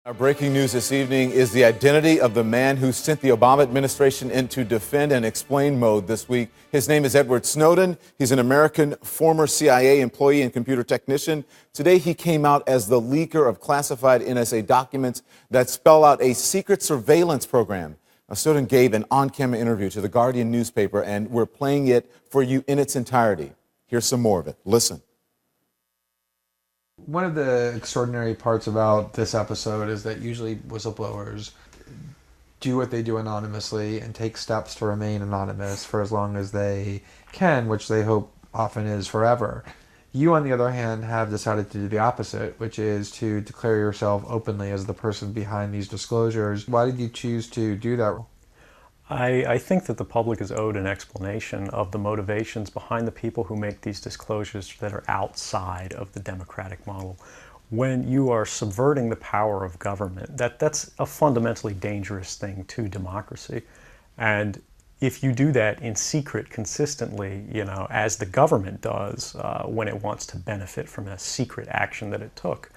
Our breaking news this evening is the identity of the man who sent the Obama administration into defend and explain mode this week. His name is Edward Snowden. He's an American former CIA employee and computer technician. Today, he came out as the leaker of classified NSA documents that spell out a secret surveillance program. Now, Snowden gave an on-camera interview to the Guardian newspaper, and we're playing it for you in its entirety. Here's some more of it. Listen. One of the extraordinary parts about this episode is that usually whistleblowers do what they do anonymously and take steps to remain anonymous for as long as they can, which they hope often is forever. You, on the other hand, have decided to do the opposite, which is to declare yourself openly as the person behind these disclosures. Why did you choose to do that? I think that the public is owed an explanation of the motivations behind the people who make these disclosures that are outside of the democratic model. When you are subverting the power of government, that's a fundamentally dangerous thing to democracy. And if you do that in secret consistently, as the government does when it wants to benefit from a secret action that it took,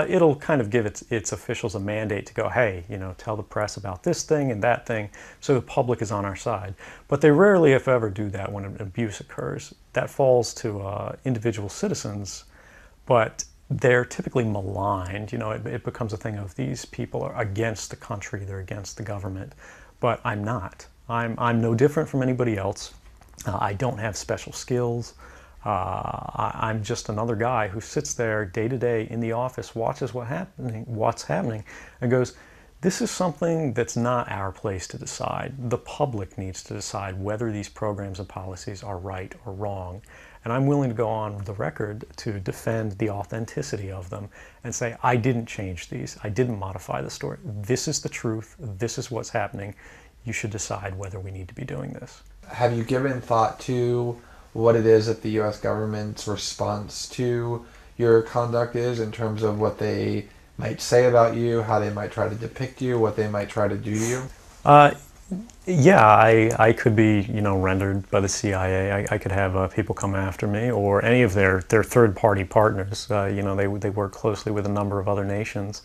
it'll kind of give its officials a mandate to go, hey, tell the press about this thing and that thing, so the public is on our side. But they rarely, if ever, do that when an abuse occurs. That falls to individual citizens, but they're typically maligned. It becomes a thing of these people are against the country, they're against the government. But I'm not. I'm no different from anybody else. I don't have special skills. I'm just another guy who sits there day to day in the office, watches what's happening, and goes, this is something that's not our place to decide. The public needs to decide whether these programs and policies are right or wrong. And I'm willing to go on the record to defend the authenticity of them and say, I didn't change these. I didn't modify the story. This is the truth. This is what's happening. You should decide whether we need to be doing this. Have you given thought to what it is that the U.S. government's response to your conduct is in terms of what they might say about you, how they might try to depict you, what they might try to do to you? Yeah, I could be, rendered by the CIA. I could have people come after me, or any of their third-party partners. They work closely with a number of other nations.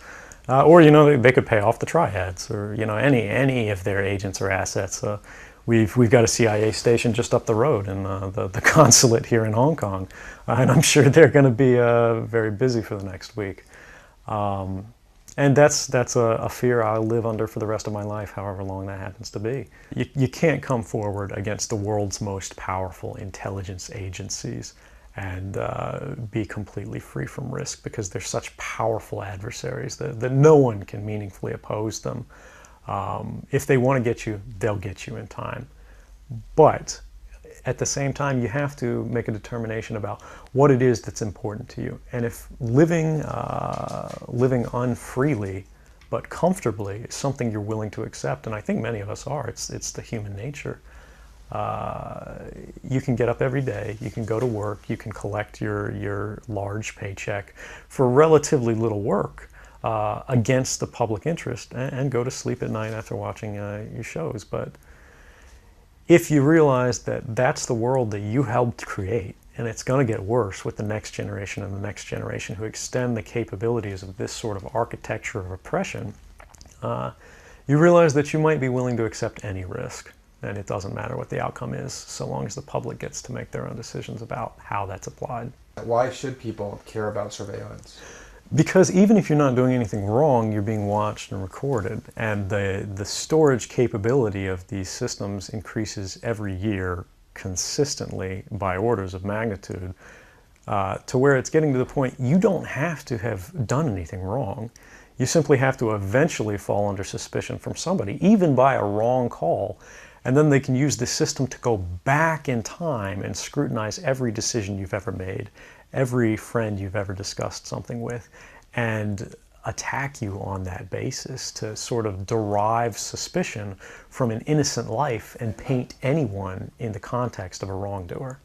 Or they could pay off the triads, or any of their agents or assets. We've got a CIA station just up the road in the consulate here in Hong Kong, and I'm sure they're going to be very busy for the next week. And that's a fear I'll live under for the rest of my life, however long that happens to be. You can't come forward against the world's most powerful intelligence agencies and be completely free from risk, because they're such powerful adversaries that no one can meaningfully oppose them. If they want to get you, they'll get you in time. But at the same time, you have to make a determination about what it is that's important to you. And if living unfreely but comfortably is something you're willing to accept, and I think many of us are, it's the human nature. You can get up every day, you can go to work, you can collect your large paycheck for relatively little work against the public interest, and go to sleep at night after watching your shows. But if you realize that that's the world that you helped create, and it's going to get worse with the next generation and the next generation who extend the capabilities of this sort of architecture of oppression, you realize that you might be willing to accept any risk. And it doesn't matter what the outcome is, so long as the public gets to make their own decisions about how that's applied. Why should people care about surveillance? Because even if you're not doing anything wrong, you're being watched and recorded. And the storage capability of these systems increases every year consistently by orders of magnitude, to where it's getting to the point you don't have to have done anything wrong. You simply have to eventually fall under suspicion from somebody, even by a wrong call. And then they can use the system to go back in time and scrutinize every decision you've ever made, every friend you've ever discussed something with, and attack you on that basis to sort of derive suspicion from an innocent life and paint anyone in the context of a wrongdoer.